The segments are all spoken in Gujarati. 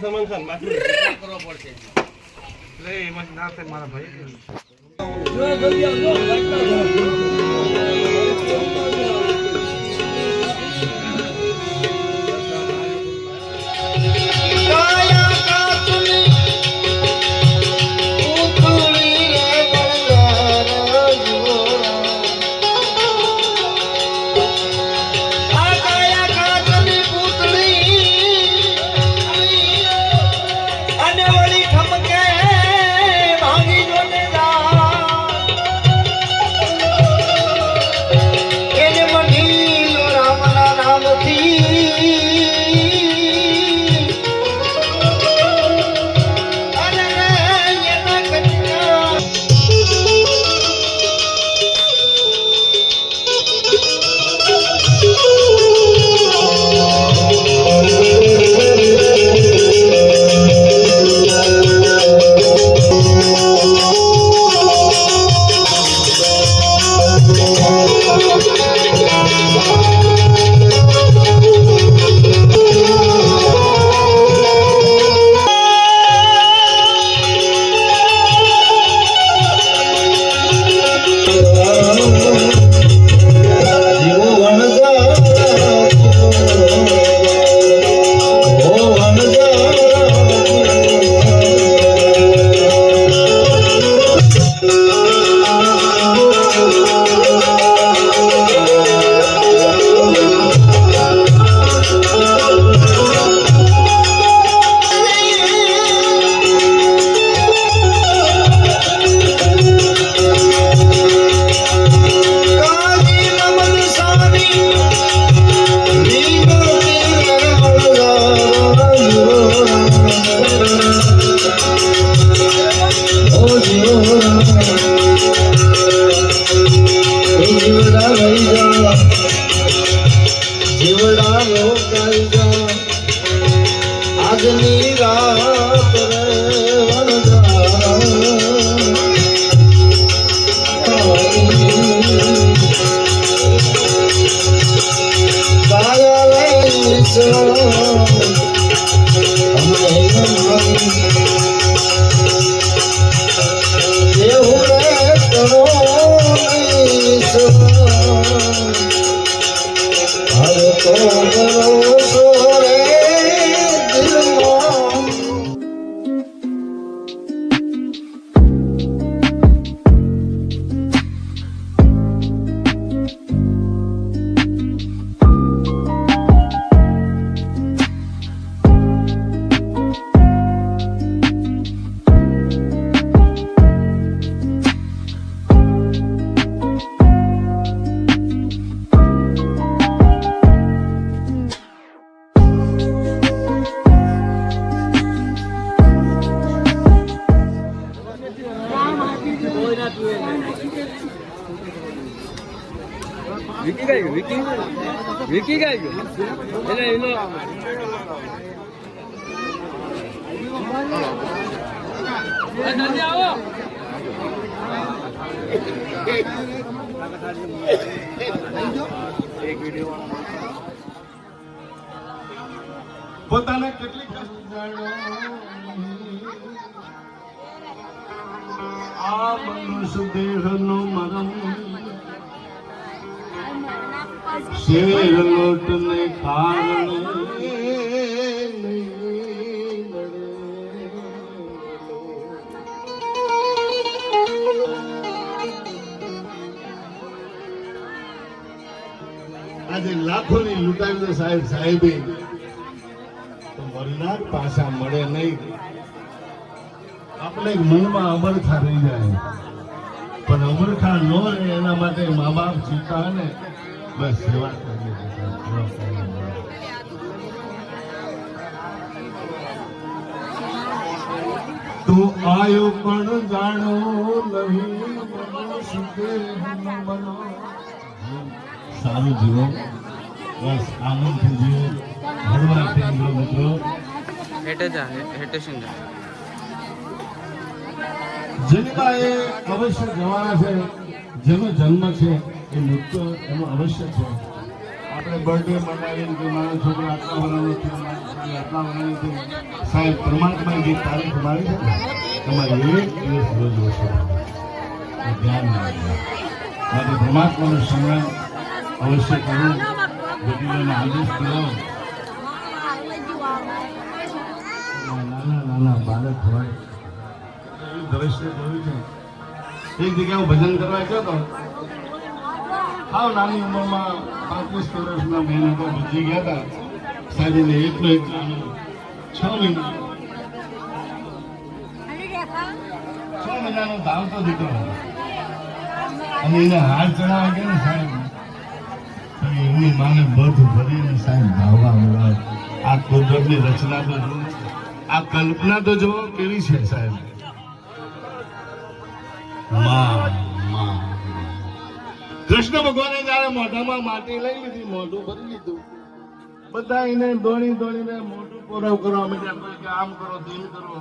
સમાન ખાન બાકી કરવો પડશે લે એમાં ના થાય મારા ભાઈ વિકી ગાય ગયો એટલે એનો જલ્દી આવો એક વિડિયો પોતાને કેટલી કષ્ટ જાણો આ મનુષ્ય દેહનો મરણ શેર લોટને કારણે આજે લાખોની લૂંટાવી દે સાહેબે તો મરનાર પાછા મળે નહીં. આપણે મનમાં અમરખા રહી જાય પણ અમરખા ન રહે એના માટે મા બાપ જીતા ને બસ સેવા કરી તું આયો પણ જાણો નહીં સારું જીવો બસ આનંદથી જીવો ભણવા મિત્રો જેના એ અવશ્ય જવાના છે જેનો જન્મ છે એ મૃત્યુ એનો અવશ્ય છે. આપણે બર્થડે મનાવીને કે મારો છોકરો આટલા વર્ષનો છે, મારી છોકરી આટલા વર્ષની છે, સાહેબ પરમાત્માએ જે તારીખ મારી છે ને, તમારે એક દિવસ રોજ ઓછો ધ્યાન રાખજો. માટે પરમાત્માનું સ્મરણ અવશ્ય કરવું, વડીલોને આદેશ કરો. નાના બાળક હોય એવું દ્રશ્ય જોયું છે. એક જગ્યાએ હું ભજન કરવા ગયો હતો. હાવ નાની ઉંમરમાં 35 વર્ષના બેન હતા, ભજી ગયા હતા. સાહેબને એકલો એક 6 મહિનાનો ધાવતો દીકરો હતો. અને એને હાથ ચડાવવા ગયા ને સાહેબ, તો એમની માને બધું ભરીને સાહેબ ધાવવા મળે. આ કુદરતની રચના તો જુઓ, આ કલ્પના તો જુઓ કેવી છે સાહેબ. કૃષ્ણ ભગવાને જયારે મોઢામાં માટી લઈ લીધી, મોઢું ભરી લીધું, બધા એને દોડીને મોઢું પોરવ કરવા માંડ્યા. કોઈ કે આમ કરો, તેમ કરો.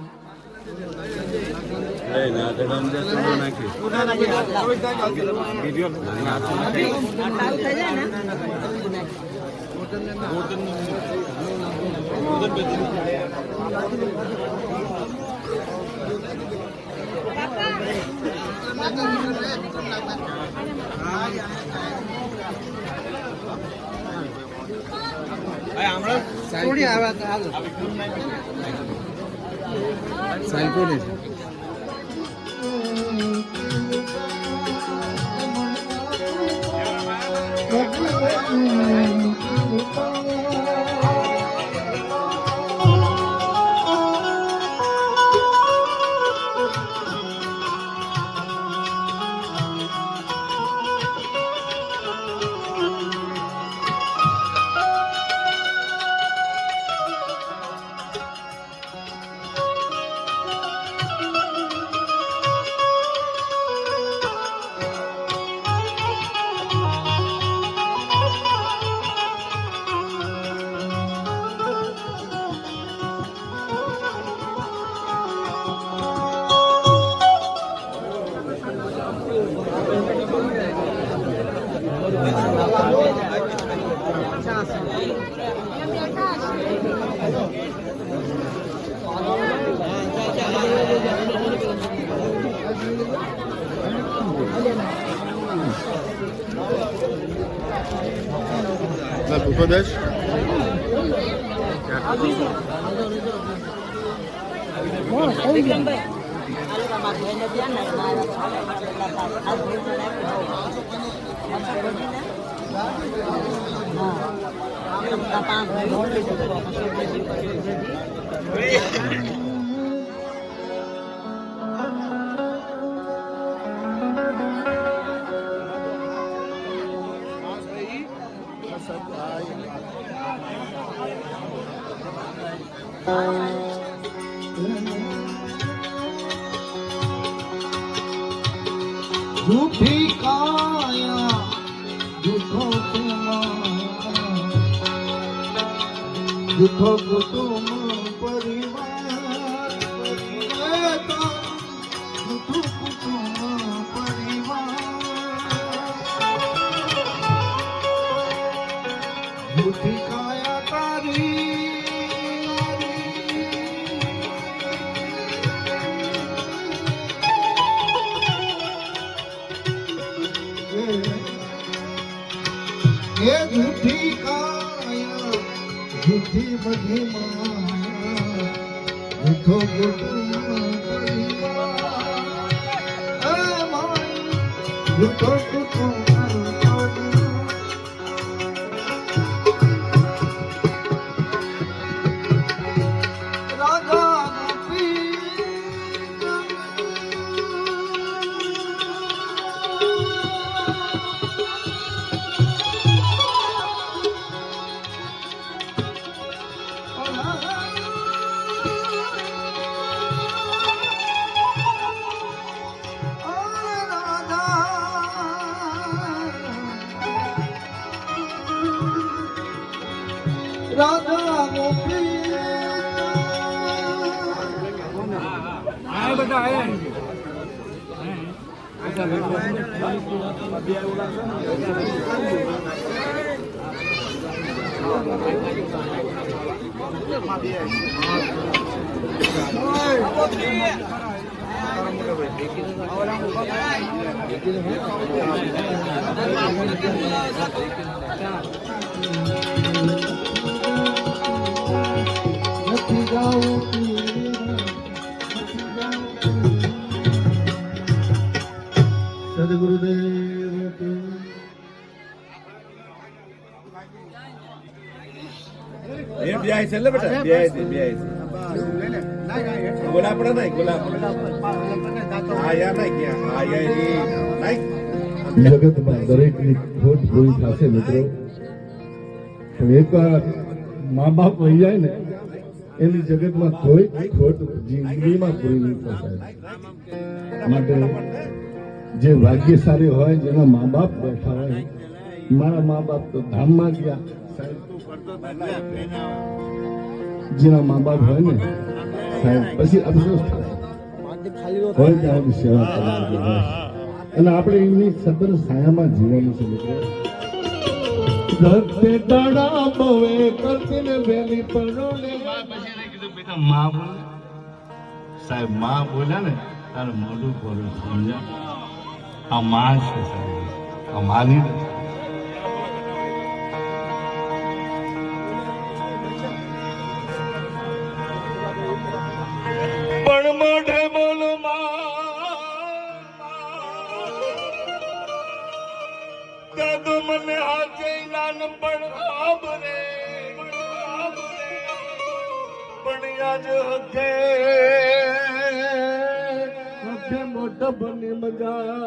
झूठी काया झूठो झूठो कुटुंब परिवार झूठो कुटुंब परिवार झूठी काया तारी ये झूठी काया झूठी बधी माया झूठो कुटुंब परिवार माई झूठो कुटुंब राधा गोपी બધા આયા નથી જાઉં સદગુરુદેવ કે એ બ્યાય છે લે બેટા બ્યાય છે ગોલા પડે નહીં ગોલા આ યા નહીં ગયા આ યા નહીં જગતમાં દરેકની ખોટ પૂરી થશે મિત્રો, પણ એકવાર મા બાપ વહી જાય ને એની જગતમાં કોઈ ખોટ જિંદગીમાં પૂરી નહીં થશે. માટે જે ભાગ્યશાળી હોય, જેના મા બાપ બેઠા હોય, મારા મા બાપ તો ધામમાં ગયા, જેના મા બાપ હોય ને સાહેબ પછી અફસોસ થાય હોય ત્યાં સેવા કરવાની હોય, અને આપણે એમની સબર છાયામાં જીવવાનું છે મિત્રો. ધરતે દાડા બવે કરતી ને વેલી પરોલે માં બોલે સાહેબ, માં બોલ્યા ને તારે મોઢું બોલું સમજ્યા. આ માં છે સાહેબ, આ માની નથી. પણ મોઢે બોલો દાદો મને હાથે નાનપણ આબરે પણ આજ હથે હથે મોટા બની મજા.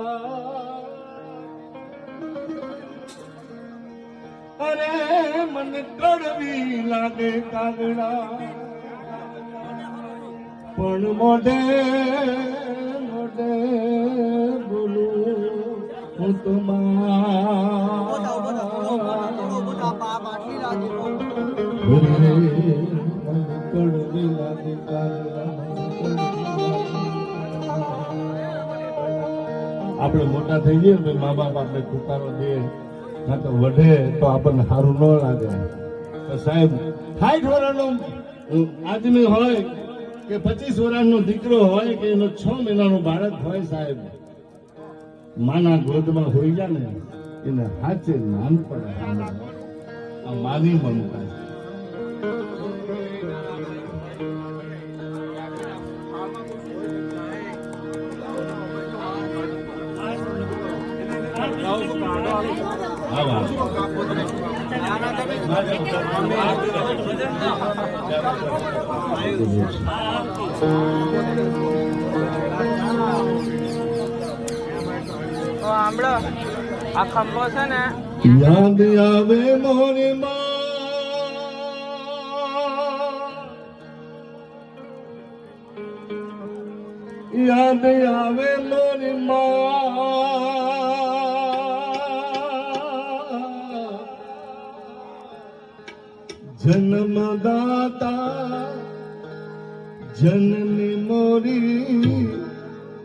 અરે મને કડવી લાગે કાગડા, પણ મોઢે મોઢે બોલું હું તો આપણે મોટા થઈ જઈએ ને મા બાપ આપણે પુકારો દે ના તો વઢે તો આપણને સારું ન લાગે. તો સાહેબ 60 વર્ષનો આદમી હોય કે 25 વર્ષનો દીકરો હોય કે એનો 6 મહિનાનો બાળક હોય સાહેબ, માના ગોદમાં હોઈ જાય ને એને હાચે નાન પડે. આ માની મમતા છે. આ ખંભો છે ને યાદ આવે મોરી માં, યાદ આવે મોરી માં, જન્મદાતા જનની મોરી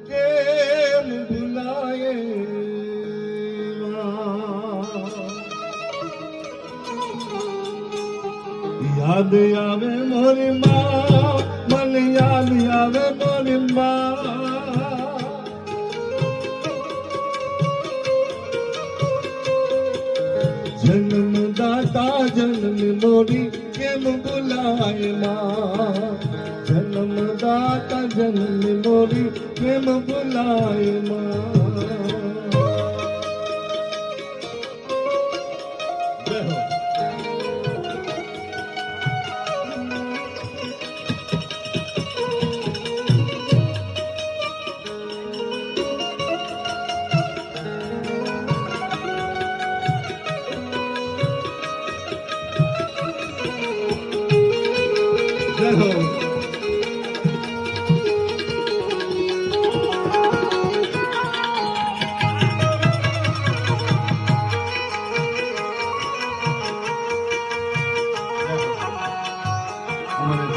કેમ ભૂલાય. યાદ આવે મોરી માં, મને યાદ આવે મોરી માં, જન્મદાતા જન્મ મોરી કેમ ભૂલાય માં, જન્મદાતા જન્મ મોરી કેમ ભૂલાય માં.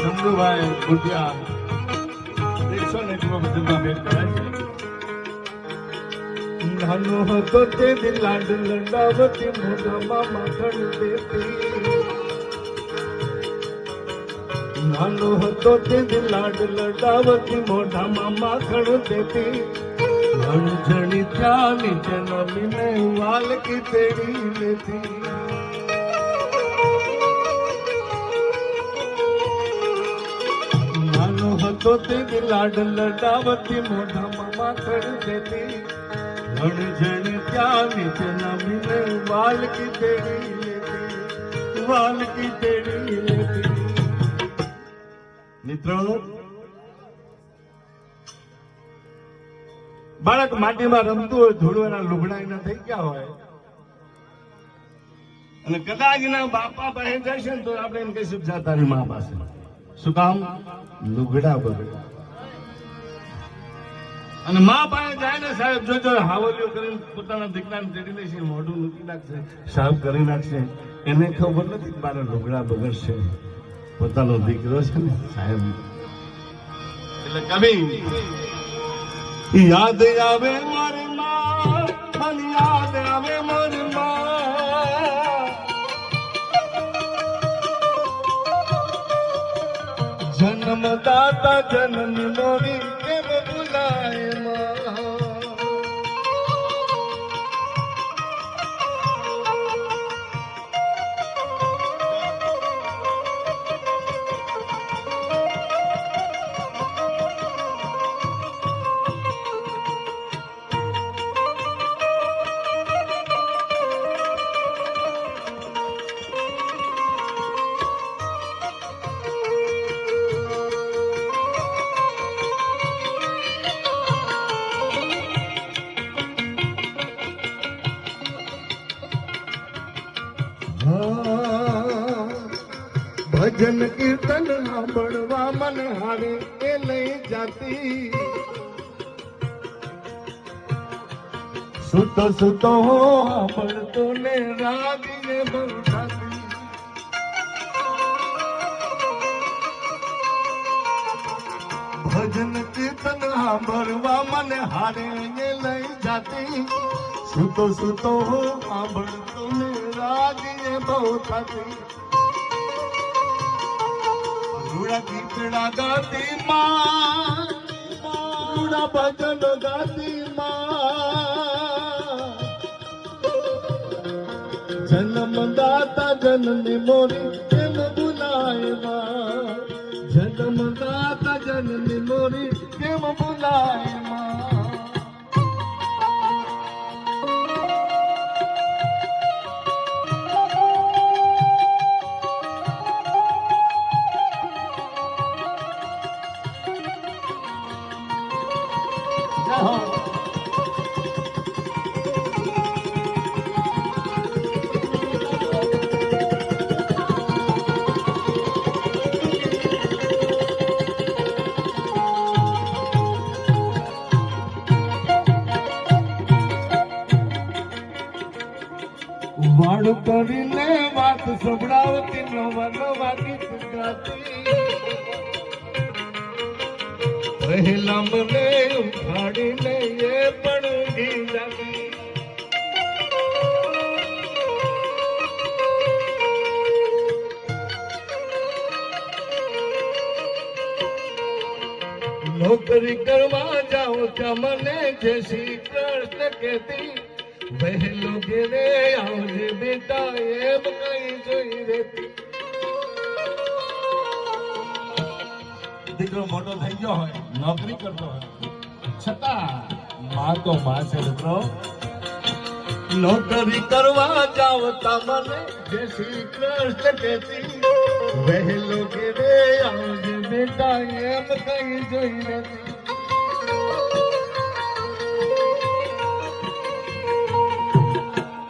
ચંદુભાઈ ભુટિયા 101 માં ભેટ કરાય છે. નાનો હતો તે દિલ લાડ લડાવતી મોઢામાં માખણ દેતી, નાનો હતો તે લાડ લડાવતી મોઢામાં માખણ દેતી ઘણી ત્યાં નીચે નમીને વાલકી તેડી લેતી નાનો હતો તે લાડ લડાવતી મોઢામાં માખણ દેતી ઘણી ત્યાં નીચે નમીને વાલકી તેડી લેતી વાલકી તેડી લેતી મિત્રો બાળક માટીમાં રમતું હોય ધૂળવાના લુગડા એના થઈ ગયા હોય અને કદાચ એના બાપા પાસે જશે ને તો આપણે એમ કહીશું જા તારી મા પાસે શું કામ લુગડા બગડ્યા અને મા પાસે જાય ને સાહેબ જોજો હાવલીઓ કરીને પોતાના દીકરાને તેડી લેશે મોઢું મૂકી નાખશે સાફ કરી નાખશે એને ખબર નથી કે મારા લુગડા બગડશે પોતાનો દીકરો છે ને સાહેબ એટલે કવિ યાદ આવે મારી માં મને યાદ આવે મારી માં જન્મદાતા જન્મ મોરી કેમ ભૂલાય માં ભજન કીર્તન સાંભળવા મને હારે એ લઈ જાતી સુતો સુતો સાંભળતો ને રાગીને બંધાતી ભજન કીર્તન સાંભળવા મને હારે એ લઈ જાતી સુતો સુતો સાંભળતો ને રાગીને બંધાતી રૂડા કીર્તના ગાતી માં રૂડા ભજન ગાતી માં જન્મદાતા જનની મોરી કેમ ભૂલાય માં જન્મદાતા જનની મોરી કેમ ભૂલાય માં વાળું કરીને વાત સંભળાવતી નવા નવા ગીત ગાતી પહેલા મને ઉખાડીને એ પણ ઊંઘી જાતી નોકરી કરવા જાઓ ત્યાં મને જય શ્રી કૃષ્ણ કહેતી વહેલો ઘેરે આવજે બેટા એમ કઈ જોઈ રહેતી દીકરો મોટો થઈ ગયો હોય નોકરી કરતો હોય છતાં માં તો માં છે મિત્રો નોકરી કરવા જાવ તમને જય શ્રી કૃષ્ણ કહેતી વહેલો ઘેરે આવજે બેટા એમ કઈ જોઈ રહેતી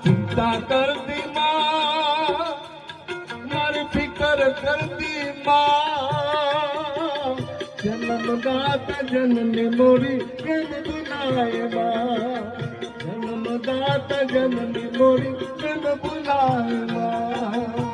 ચિંતા કરતી માં મારી ફિકર કરતી માં જન્મદાતા જનની મોરી કેમ ભૂલાય માં જન્મદાતા જનની મોરી કેમ ભૂલાય માં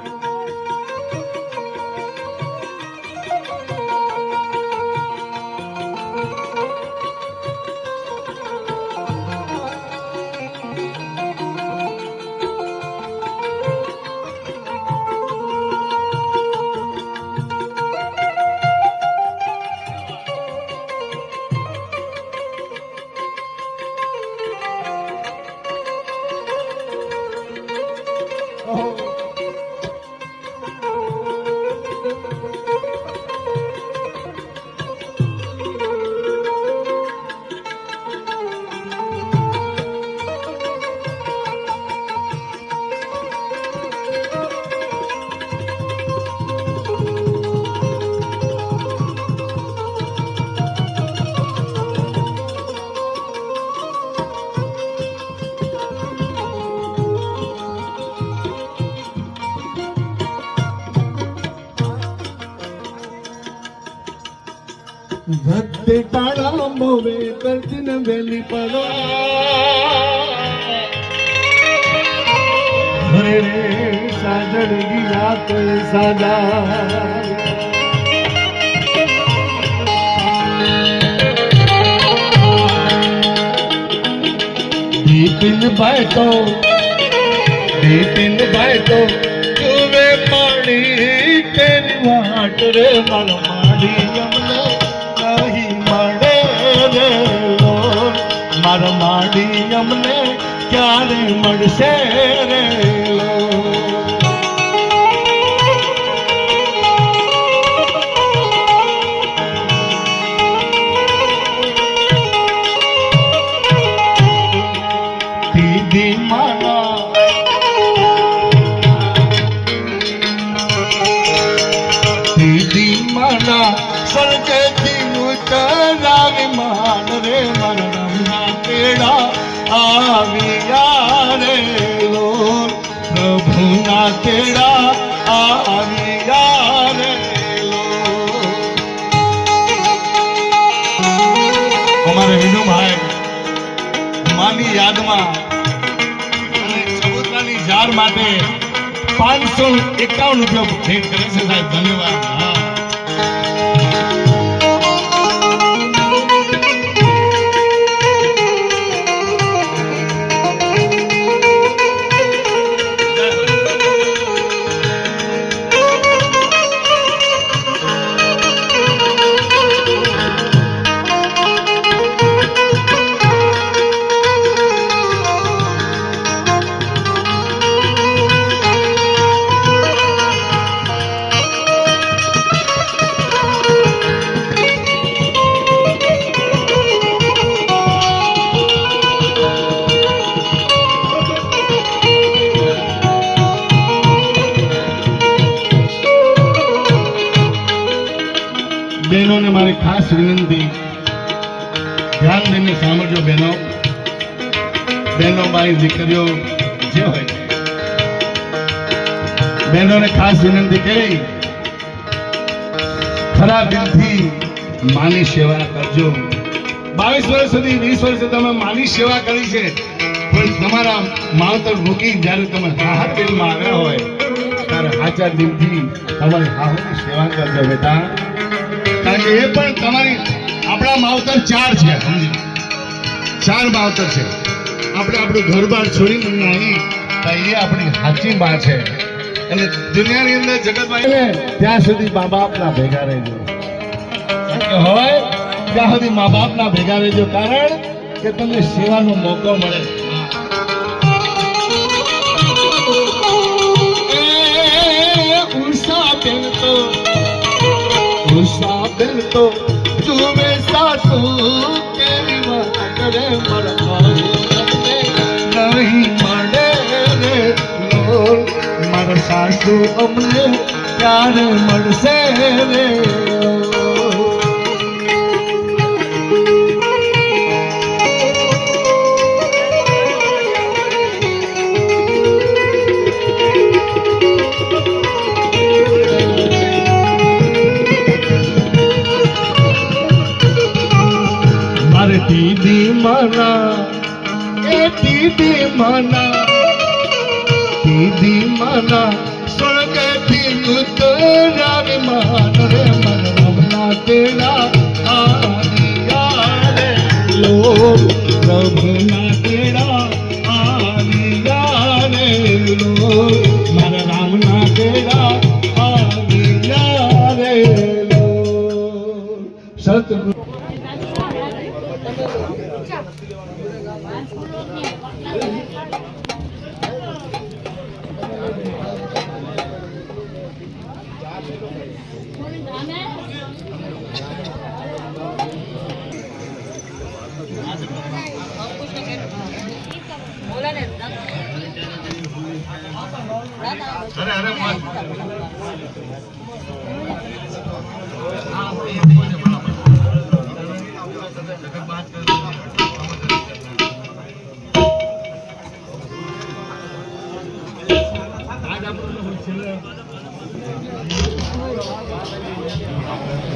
ધરતી ટાણા મોવે કરતી ને વેલી પડો રે સાજણ ગીયા તો સાજા દીપિન ભાઈ તો તુવે પાણી તેની વાટ રે મન માડી અમને નહીં મળે રે લોલ માર માડી અમને ક્યારે મળશે રે દીદી માના સળકેથી ઉતરાવી માન રે મરણના તેડા આવ્યા રે લોલ પ્રભુના તેડા આવ્યા રે લોલ અમારે વિનુભાઈ માની યાદમાં અને ચબુતરાની જાર માટે 551 રૂપિયા ભેટ કરે છે સાહેબ ધન્યવાદ હા बहनों ने मारी खास विनंती ध्यान देने सामर्थ्य बहनों मारी दीकरीओ जे होय बहनों ने खास विनंती करी खरा दिल थी मानी सेवा करजो 22 वर्ष सुधी 20 वर्ष तमे मानी सेवा करी छे पण तमारा मावतर મૂકી જ્યારે તમે હાહર દિલમાં આવ્યા હોય ત્યારે હાચા દિલથી તમારી હાહરની સેવા કરજો બેટા કારણ કે એ પણ તમારી આપણા માવતર 4 છે સમજી 4 માવતર છે આપણે આપણું ઘર-બાર છોડીને અહીં તો એ આપણી સાચી બા છે અને દુનિયાની અંદર જગતમાં ત્યાં સુધી મા બાપના ભેગા રહેજો હોય ત્યાં સુધી મા બાપના ભેગા રહેજો કારણ કે તમને સેવાનો મોકો મળે दिल तो जुमे सासू तेरी बात रे नहीं मरे रे लोल मर सासू अमने प्यार मरसे रे दीदी माना स्वर्ग थी उतरावे मान रे मन रमना तेरा आलिया रे लोग रमना तेरा आलिया रे लोग मन रमना तेरा आलिया रे लोग सतगुरु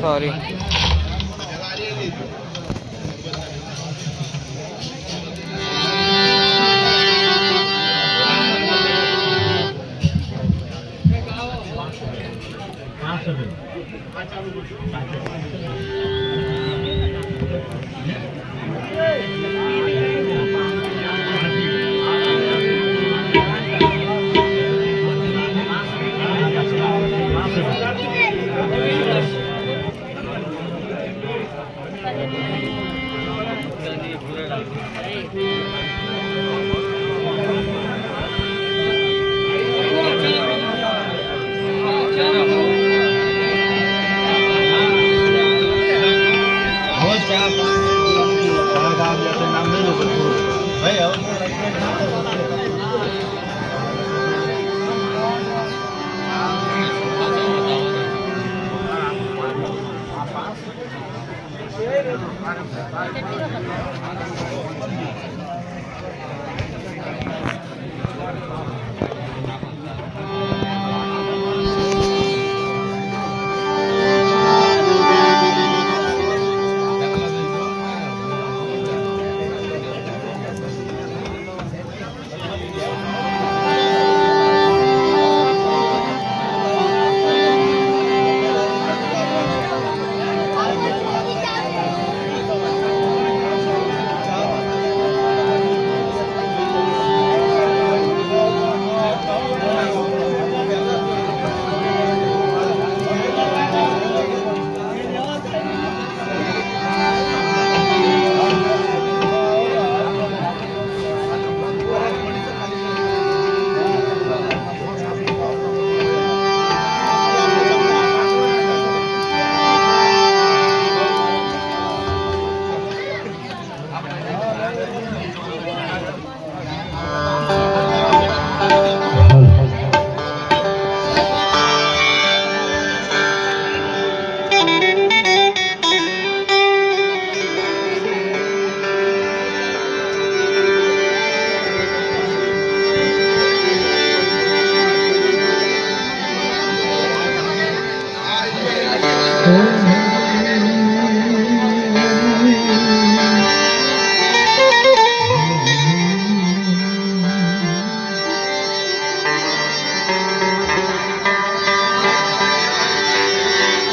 सॉरी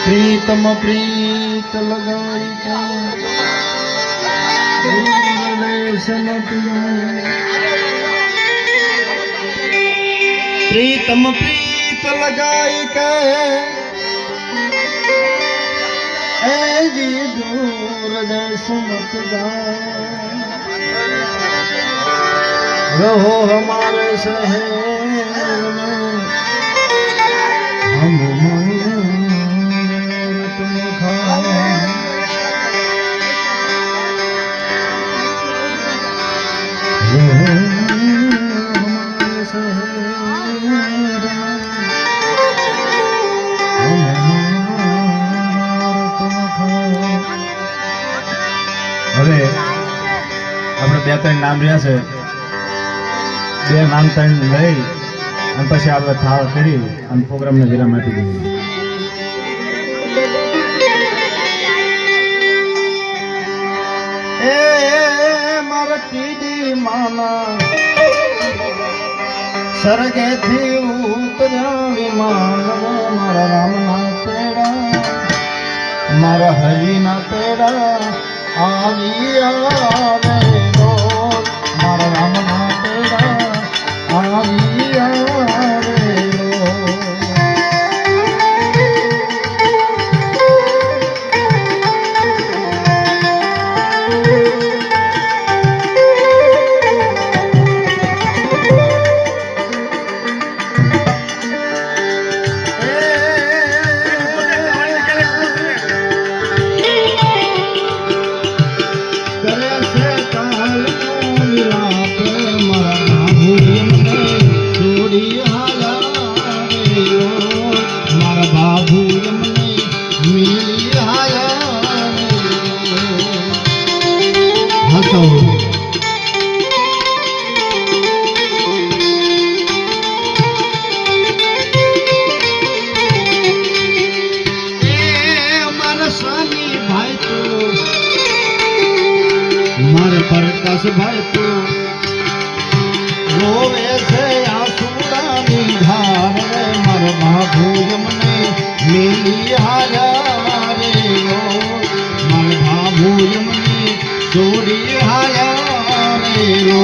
प्रीतम प्रीत लगाई प्रीतम प्रीत लगाई के जी दूर देश मत रहो हमारे शहर में हम तुम खाए हमारे शहर હવે આપણે બે ત્રણ નામ રહ્યા છે બે નામ ત્રણ લઈ અને પછી આપણે થાળ કરી અને પ્રોગ્રામને વિરામ આપી દઈએ. એ મારા ટીડી માના સરગેથી ઉતર્યા વિમાન મારા રામના તેડા મારા હરિના તેડા આવી આવે રોજ મારા રામના તેડા આવી આવે રોજ. ભાઈ તો રોવે છે આસુડાની ધાર મારો બાબુ યમને મેલી હાયા રે લો મારા બાબુ યમને છોડી હાયા રે લો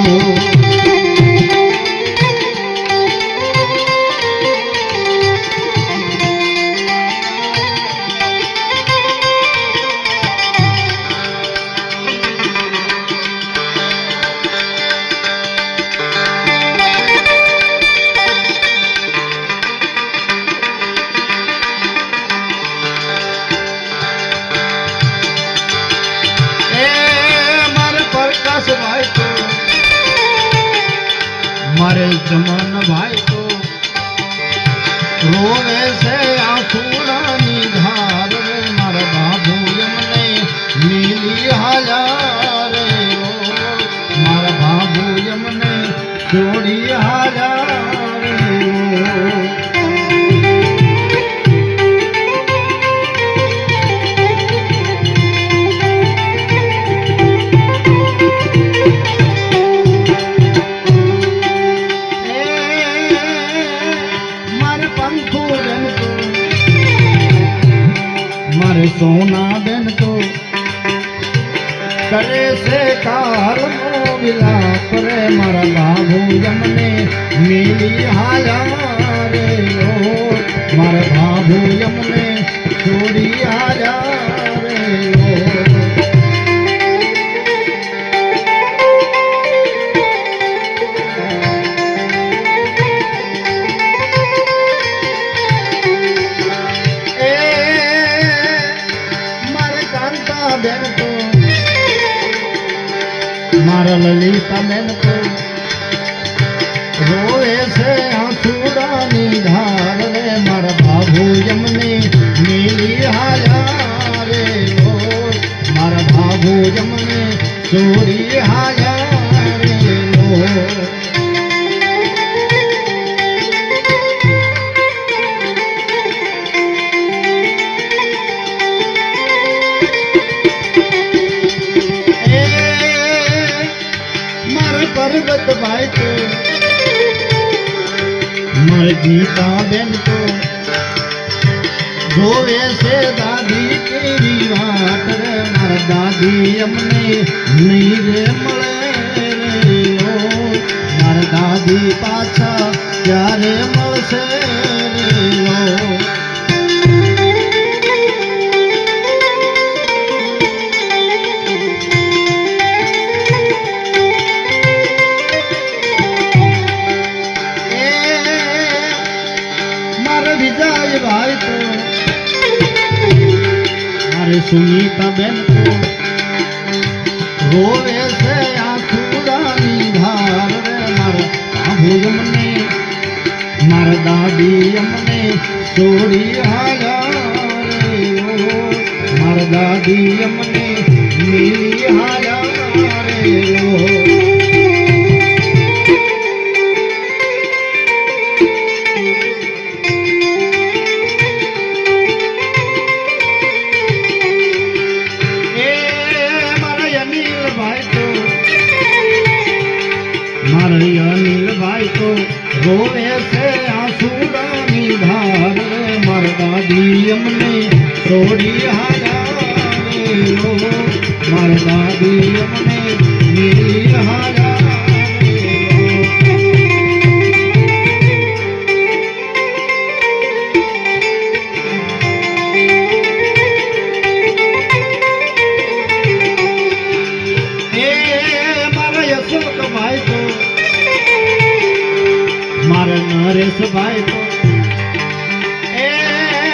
मारे जमन भाई तो रोवे से आंसुड़ा निधार रे मारा बाबू यमने नीली हाया रे मारा बाबू यमने जोड़ी हाया रे सोना दिन तो करे से कार नो मिला करे मारा बाबू यमने मिली हाया रे लो मारा बाबू यमने छोड़ी हाया रे लो बेन को मारा ललिता बेन को रोए से आंसुड़ा निधार रे मारा बाबू यमने नीली हाया रे ओ मारा बाबू यमने चोरी हाया रे ओ पर्वत भाई को मर गीता बेन को रोवे से दादी तेरी बात रे मर दादी यमने नीरे मले रे ओ मर दादी पाछा क्यारे मलसे रे ओ विजय भाई तो मारे सुनीता बेन को रोवे से आंसुड़ा निधार रे मारा बाबू यमने मारा दादी यमने छोड़ी हाया रे ओ मारा दादी यमने मिली हाया रे ओ अनिल भाई को रोवे से आंसुड़ा निधार रे मर दादी यमने छोड़ी हाया रे लो मर दादी यमने मिली हाया मारे नरेश भाई को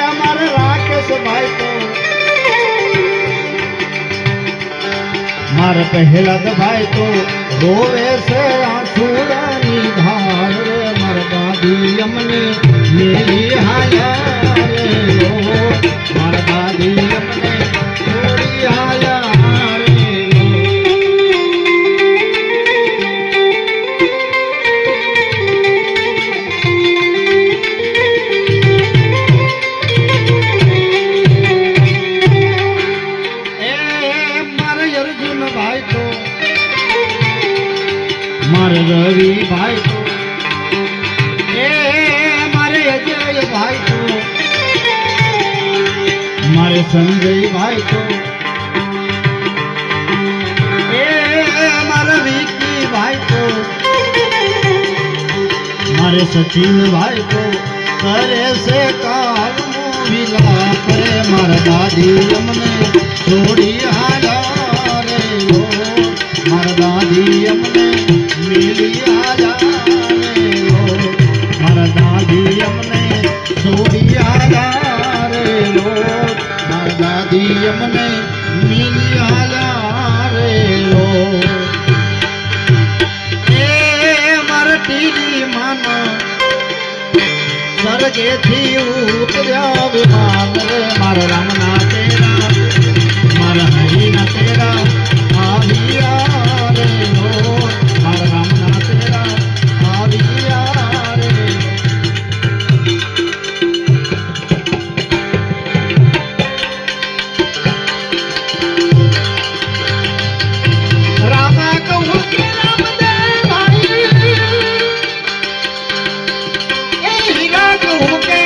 हमारे राकेश भाई को मारे पहलद भाई को रोवे से आंसुड़ा निधार रे मर दादी यमने मिली हाया रे लो मर दादी यमने छोड़ी हाया मारे रवि भाई को मारे अजय भाई को મારે સંજયભાઈ તો એ મારા વિકીભાઈ તો મારે સચિનભાઈ તો કરે છે કાલનો વિલાપ રે મારા દાદી અમને છોડી હાલ્યા રે ઓ મારા દાદી અમને મિલી હાલ્યા રે ઓ મારા દાદી અમને છોડી હાલ્યા રે ઓ મારા દાદી અમને મિલી હાલ્યા રે ઓ એ મારા ટીલી માના સ્વર્ગેથી ઉતર્યા વિમાન રે મારા રામના તેરા મારા હરિના તેરા આવ્યા રે ઓ મારા રામના તેરા આવ્યા રે રામા કહું કે રામદેવ ભાઈ એ હીરા કહું કે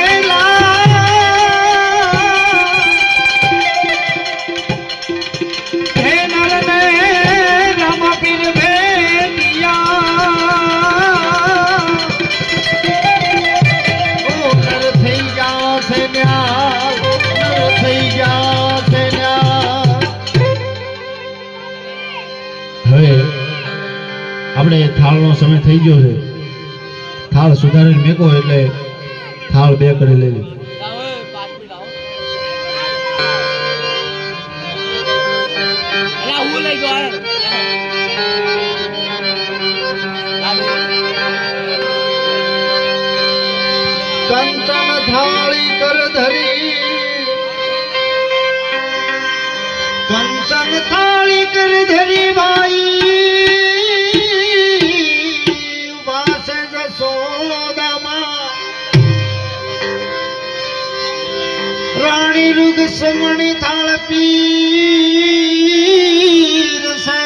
હે નરને રામા પીર ભેટિયા ઓ નર થઈ જા છે ન્યા નર થઈ જા છે ન્યા હવે આપણે થાળનો સમય થઈ ગયો છે થાળ સુધારીને મેકો એટલે થાળ બે કરી લેવી કંચન થાળી કર ધરી કંચન થાળી કર ધરી ભાઈ વાસે જસોદામાં રાણી રૂગ સમણી થાળ પીર છે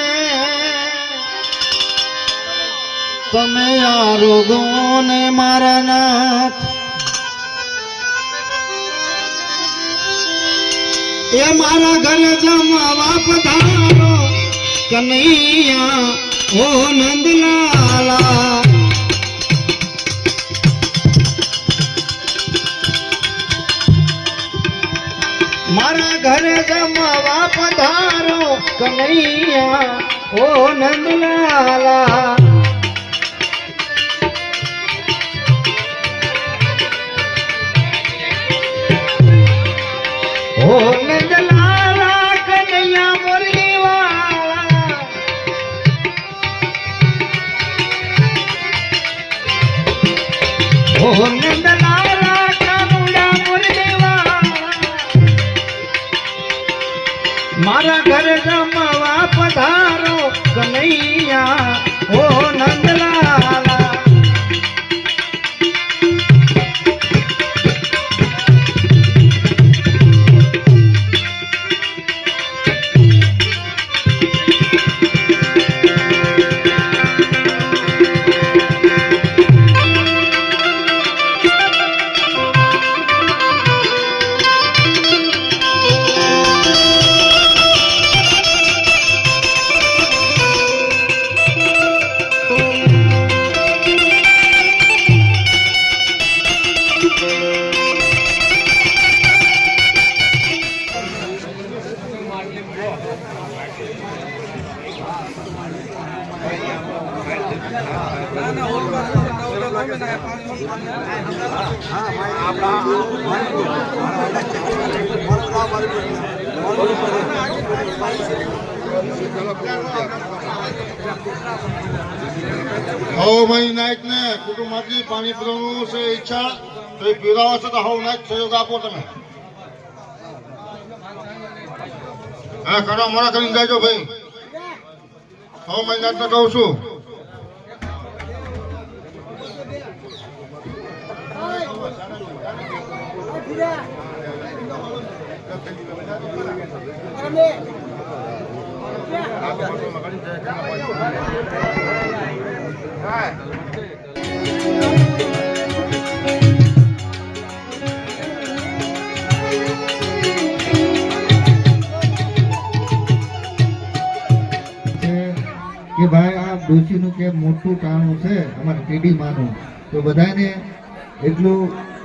તમે આ રોગોને મારા નાથ એ મારા ઘર જમવા પધારો કનૈયા ઓ નંદલાલા મારા ઘરે જમવા પધારો કનૈયા ઓ નંદલાલા ઓ નંદલાલા કનૈયા મુરલી વાલા ઓ નંદલાલા કાનુડા મુરલી વાલા મારા ઘરે જમવા પધારો કનૈયા ઓ નંદલાલા હવભાઈ નાયક ને કુટુંબમાંથી પાણી પીવાનું છે ઈચ્છા તો એ પીરાવો છો તો હવ નાયક સહયોગ આપો તમે હા કરો મોડા કરીને જાજો ભાઈ હવભાઈ નાયક ને કહું છું મોટું ટાણું છે અમારી પેઢી માનું, તો બધાને એટલું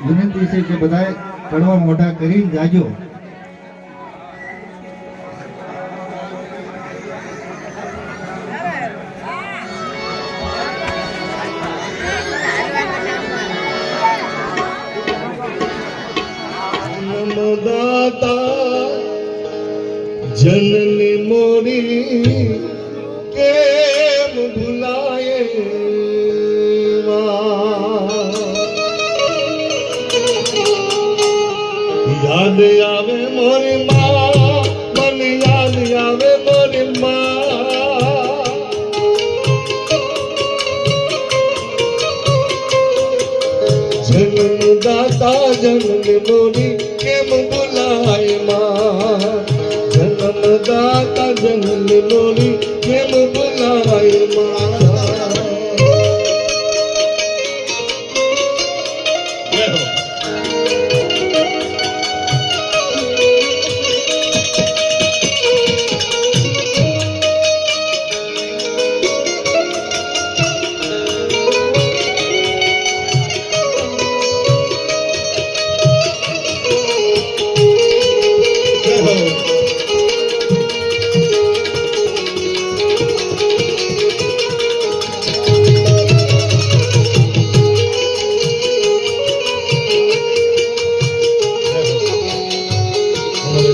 વિનંતી છે કે બધાએ કડવા મોઢા કરીને જાજો. દાતા જનની મોરી કેમ ભૂલાય યાદ આવે મોરી માં, મને યાદ આવે મોરી માં. જન્મદાતા જનની મોરી કેમ ભૂલાય માં, જન્મદાતા જનની મોરી કેમ ભૂલાય માં.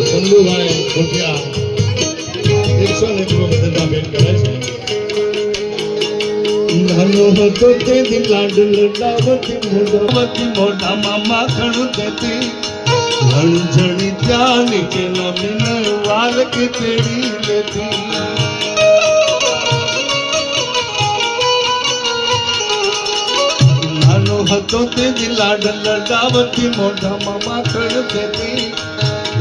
ચંદુભાઈ ગોઠિયા 101 બધા ભેટ કરે છે. નાનો હતો તે દી લાડ લડાવતી મોઢામાં માખણ દેતી, લણઝણી ત્યાં નીચે નમીને વાલ કે તેડી લેતી. નાનો હતો તે દી લાડ લડાવતી મોઢામાં માખણ દેતી,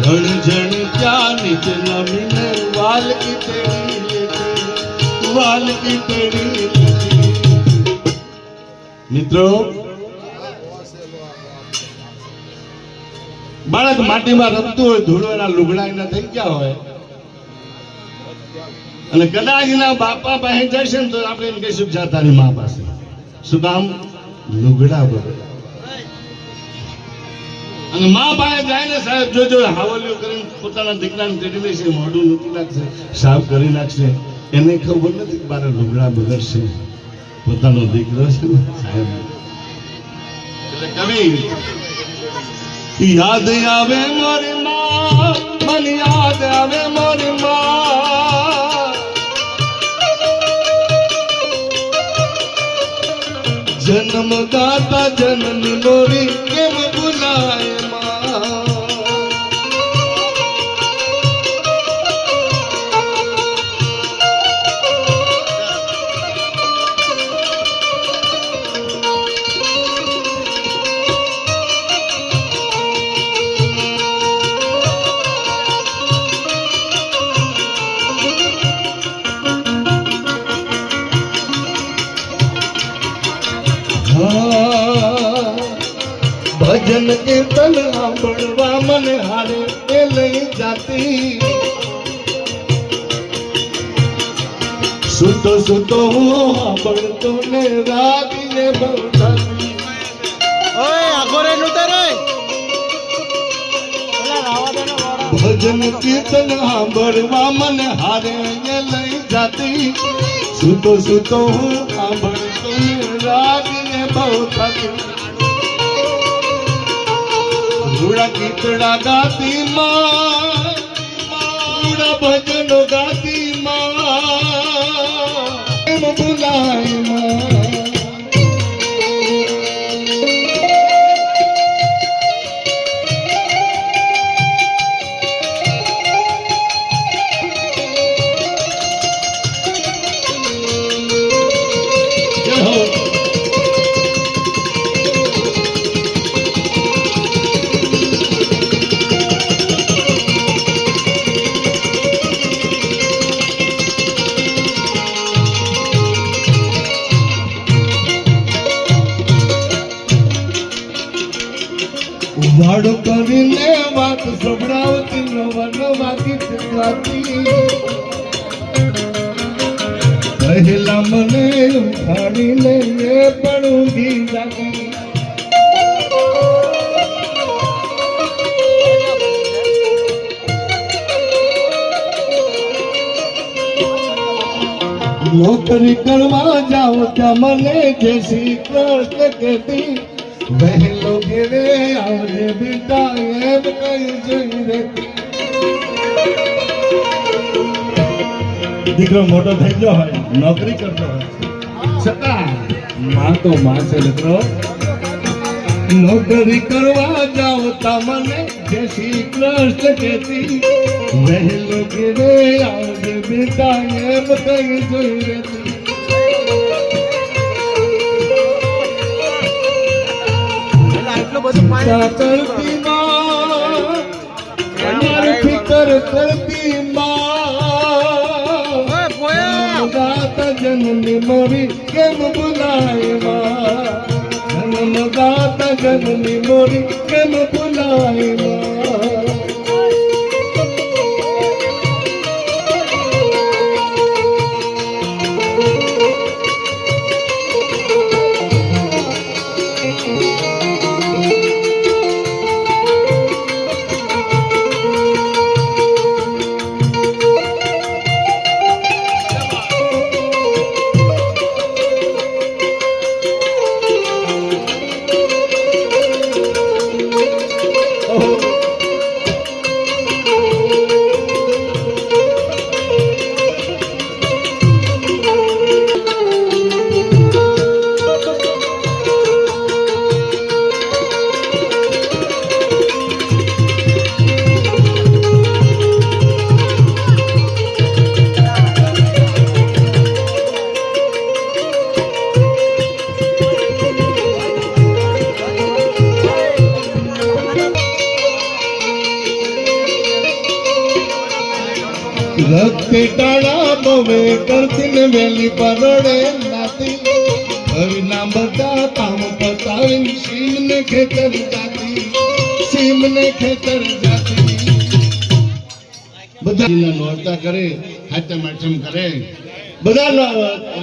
લણઝણી ત્યાં નીચે નમીને વાલ કી તેડી લેતી, વાલ કી તેડી લેતી. મિત્રો, બાળક માટીમાં રમતું હોય, ધૂળોના લુગડા એના થઈ ગયા હોય અને કદાચ એના બાપા પાસે જશે ને તો આપણે એને કહીશું જા તારી મા પાસે. શું કામ? લુગડા બદલે. અને મા પાસે જાય ને સાહેબ જોજો હાવલીઓ કરીને પોતાના દીકરાને તેડી લેશે, મોઢું નથી નાખશે, સાફ કરી નાખશે. એને ખબર નથી કે મારા લુગડા બગડશે, પોતાનો દીકરો છે ને સાહેબ. એટલે કવિ યાદ આવે મારી માં, મને યાદ આવે મારી માં, જન્મદાતા જનની મોરી કેમ ભૂલાય માં. ભજન કીર્તન સાંભળવા મને હારે એ લઈ જાતી, સુતો સુતો હું સાંભળતો ને રાગીને ભવતાતી. ભજન કીર્તન સાંભળવા મને હારે એ લઈ જાતી, સુતો સુતો હું સાંભળતો ને રાગીને ભવતાતી. રૂડા કીતડા ગાતી માં, રૂડા ભજનો ગાતી માં, એમ ભૂલાય માં. વાડો કરીને વાત સંભળાવતી નવા નવા ગીત ગાતી, વહેલા મને ઉઠાડીને એ પણ ઊંઘી જાગી. નોકરી કરવા જાઓ ત્યાં મને જય શ્રી કૃષ્ણ કહેતી, વહેલો ઘેરે આવજે બેટા એમ કઈ જોઈ રહેતી. દીકરો મોટો થઈ ગયો હોય, નોકરી કરતો હોય, છતાં માં તો માં છે દીકરો. નોકરી કરવા જાઓ તા મને જય શ્રી કૃષ્ણ કહેતી, વહેલો ઘેરે આવજે બેટા એમ કઈ જોઈ રહેતી. ચિંતા કરતી માં, અમારી ફિકર કરતી માં, જન્મદાતા જન્મની મોરી કેમ ભૂલાય માં, જન્મદાતા જન્મની મોરી કેમ ભૂલાય માં. રક્તે ટાળા બવે કરતી ને વેલી પરોડે નાતી, હરિના બધા કામ પતાવી સીમને ખેતર જાતી, સીમને ખેતર જાતી. બધા નોરતા કરે, હાથમ આઠમ કરે, બધા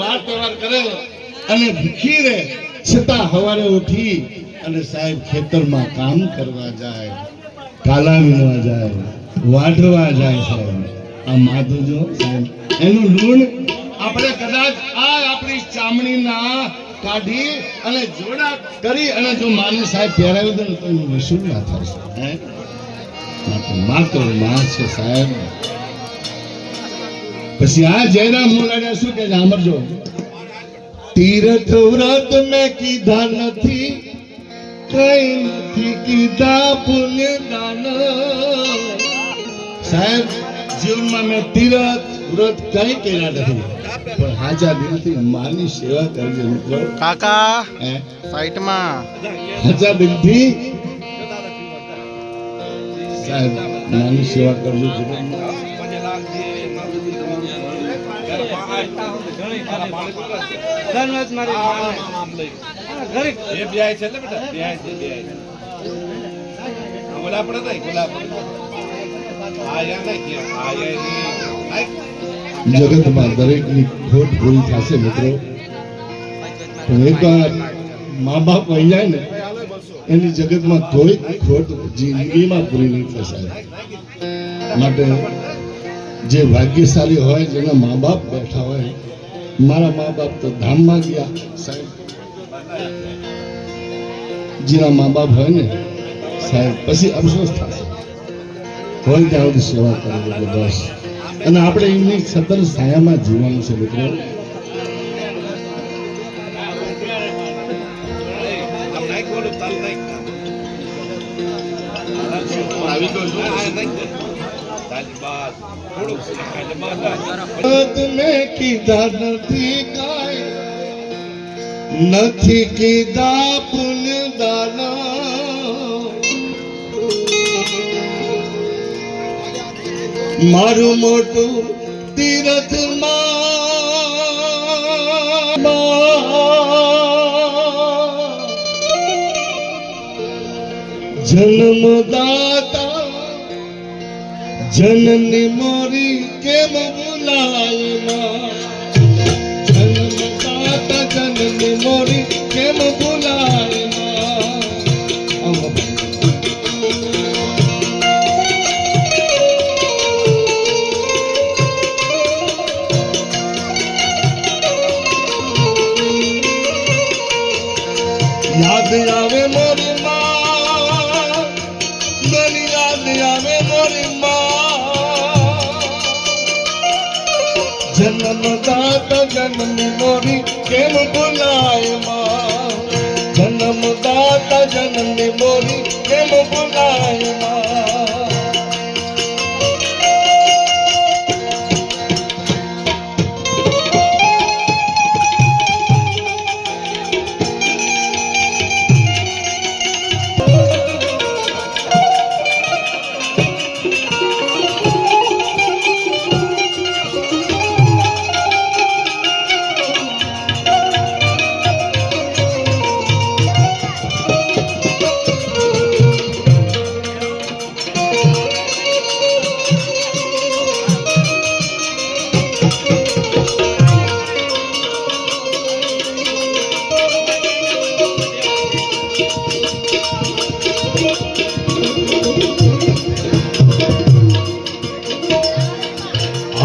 વાર તહેવાર કરે અને ભૂખી રહે, છતાં સવારે ઉઠી અને સાહેબ ખેતરમાં કામ કરવા જાય, કાલા વીણવા જાય, વાઢવા જાય. સાહેબ આ માથું જો સાહેબ એનું લૂણ આપણે કદાચ આ આપણી ચામડીના કાઢી અને જોડા કરી અને જો માને સાહેબ પહેરાવી દે તો એનું વસૂલ ના થશે. માં તો માં છે સાહેબ. પછી આ જયરામ મોલાડિયા શું કહે છે સાંભળજો. તીર્થ વ્રત મેં કીધા નથી, કઈ નથી કીધા પુણ્ય દાન. સાહેબ જીવનમાં મેં તીર્થ વ્રત કઈ કર્યા નથી, પણ હાજા દિલથી માની સેવા કરજે મિત્રો. કાકા સાઈડમાં હાજા દિલથી સાહેબ માની સેવા કરજો જીવનમાં. જગતમાં દરેકની ખોટ પૂરી થશે મિત્રો, પણ એકવાર મા બાપ આવી જાય ને એની જગતમાં કોઈ ખોટ જિંદગીમાં પૂરી નહીં થશે. માટે જે ભાગ્યશાળી હોય, જેના મા બાપ બેઠા હોય, મારા મા બાપ તો ધામમાં ગયા સાહેબ. જેના મા બાપ હોય ને સાહેબ પછી અફસોસ થશે. હોય ત્યાં સુધી સેવા કરવી બસ, અને આપણે એમની સતત છાયામાં જીવવાનું છે મિત્રો. મેં કીધા નથી કાંઈ, નથી કીધા પુણ્ય દાના. મારું મોટું તીરથમાં જન્મદાતા જનની મોરી કેમ ભૂલાય. જન્મની મોરી કેમ ભૂલાય માં યાદ આવે મોરી માં ઘણી યાદ આવે મોરી માં જન્મદાતા જન્મની મોરી કેમ ભૂલાય માં જન્મદાતા જન્મની મોરી કેમ ભૂલાય માં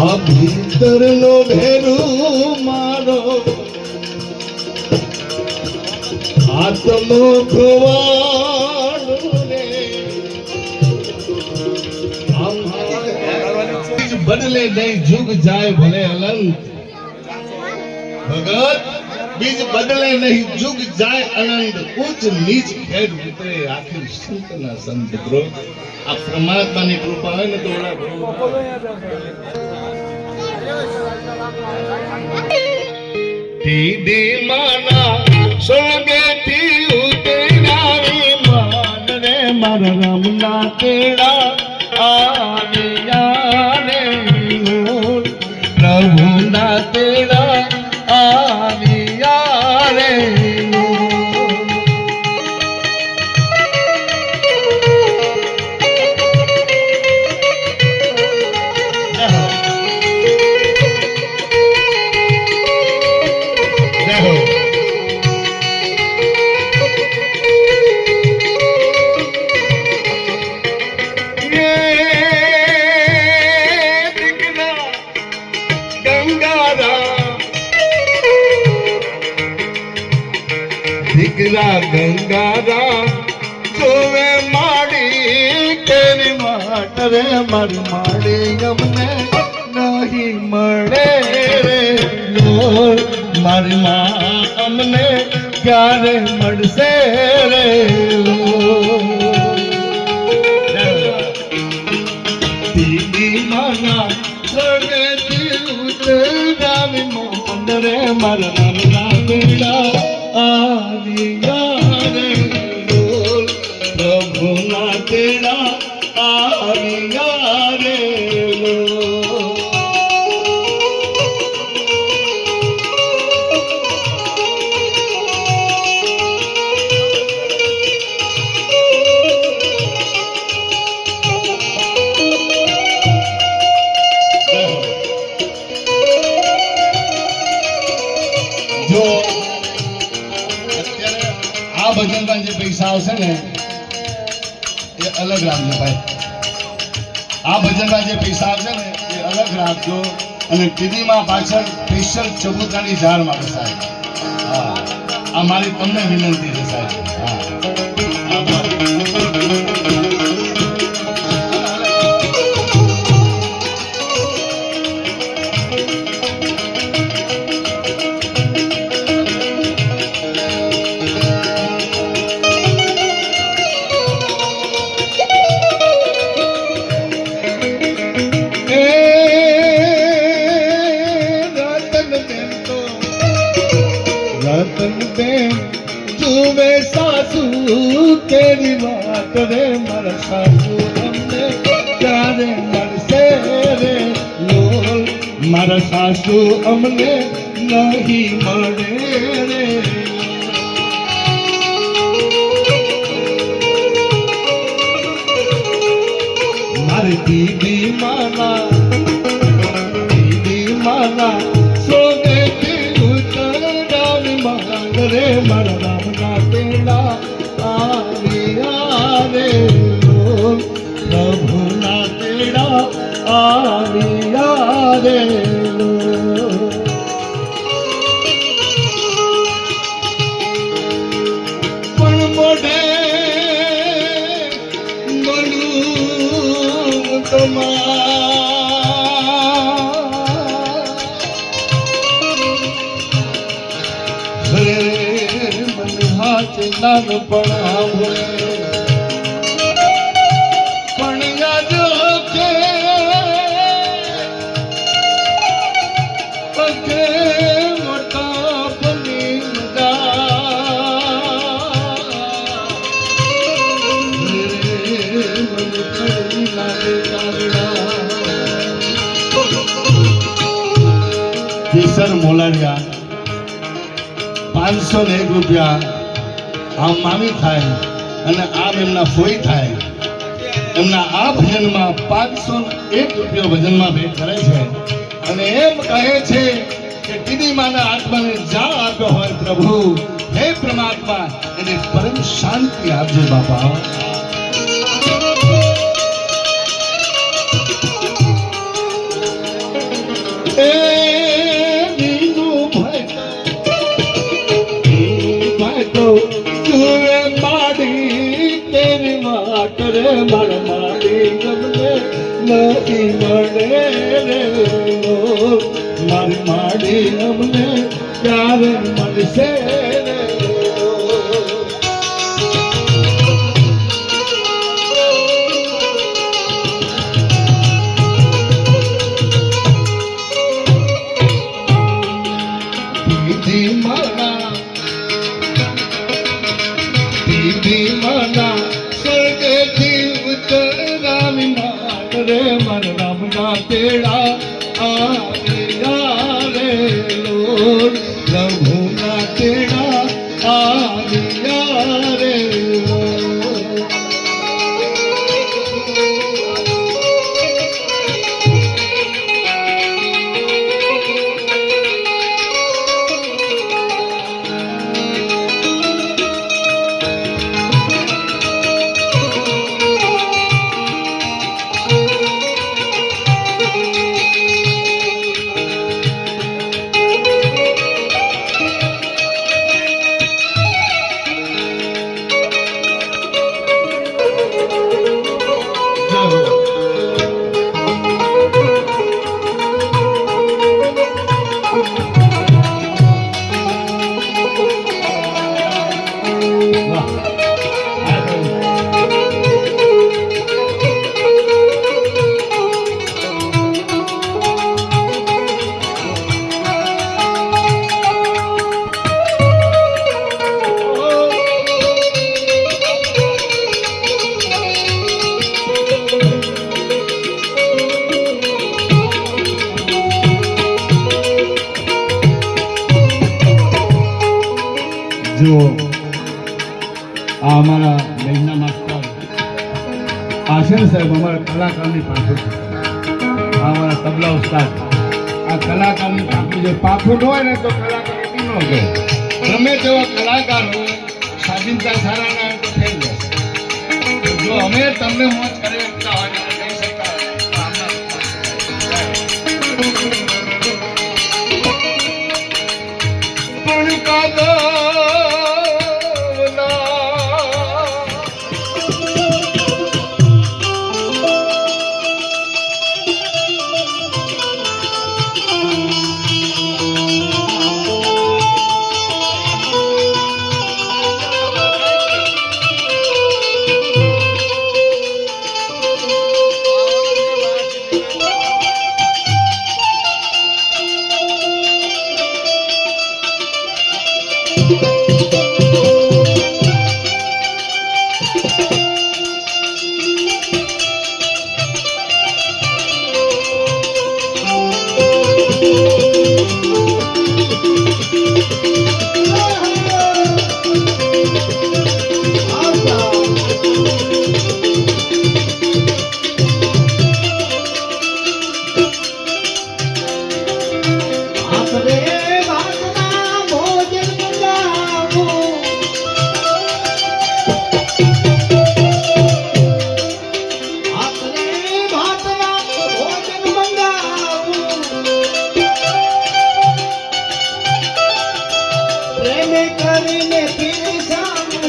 આ ભીતરનો ભેરું મારો આત્મો ખોવાડું રે બદલે નહીં જુગ જાય ભલે અનંત ભગત બીજ બદલે નહીં જુગ જાય અનંત ઉચ્ચ નીચ ખેડ ઉતરે આખી સંતના સંત બ્રો આ પરમાત્માની કૃપા હોય ને તો દીદી માના સોગેથી ઉતરાવી માન રે મારા રામના તેડા આવ્યા રે પ્રભુના તેડા આવ્યા રે દીકરા ગંગારા જોવે માડી તેરી માટ રે મારી માડી અમને નહીં મળે રે મારી માં અમને ક્યારે મળશે રે દીદી માના સગેથી ઉતરાવી મોન રે મારા નામના બેડા આવ્યા રે બોલ પ્રભુના તેડા આવ્યા રે જો આ ભજનમાં જે પૈસા આવશે ને એ અલગ રાખજો ભાઈ આ ભજનમાં જે પૈસા આવશે ને એ અલગ રાખજો અને ટીવીમાં પાછળ સ્પેશિયલ ચબૂતરાની ઝાડ માટે સાહેબ હા આ મારી તમને વિનંતી છે સાહેબ હા રતન બેન જુએ સાસુ તેરી વાત રે મારા સાસુ અમને ક્યારે મળશે રે લોલ મારા સાસુ અમને નહીં મળે રે મારી દીદી માના સોનેથી ઉતરાવી મારા કિશન મોલારિયા 501 રૂપિયા આમ મામી થાય અને આમ એમના ફોઈ થાય એમના આ ભજનમાં 501 રૂપિયા ભજનમાં ભેટ કરે છે અને એમ કહે છે કે કીડી માના આત્માને જા આપ્યો હોય પ્રભુ હે પરમાત્મા એને પરમ શાંતિ આપજે બાપા મારી માડી અમને ક્યારે મળશે દીદી માના સ્વર્ગથી ઉતરાવી મારે મન રામના તેડા આવ્યા રે લોલ પ્રભુના તેડા આવ્યા રે જો આ અમારા લગ્ન માસ્ટર આશીષ સાહેબ અમારા કલાકારની પાછળ છે આ અમારા તબલા ઉસ્તાદ આ કલાકારની પાછળ જે પાછું ન હોય ને તો કલાકાર એથી ન હોય ગમે તેવા કલાકાર હોય સ્વાધીનતા સારા ના તો થઈ જશે જો અમે તમને મોજ કરી શકતા હોય ને કહી શકતા હોય પણ કાદા કરીને પીરસાવું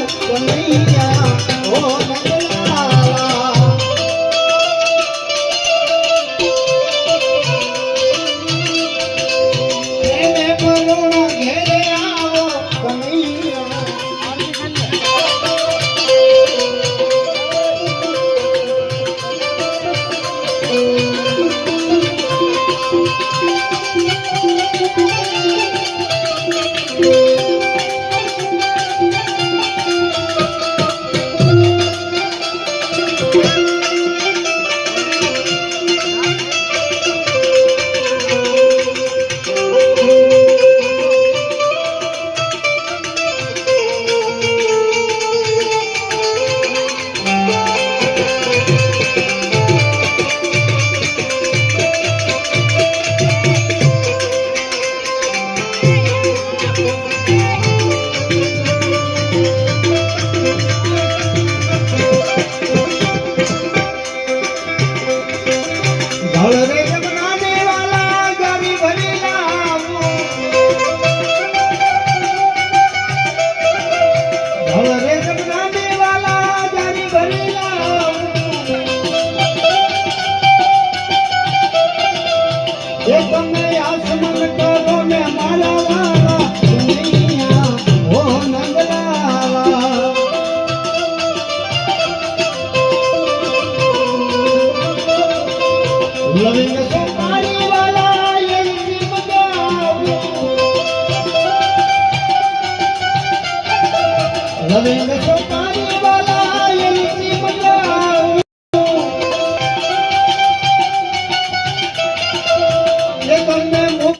એક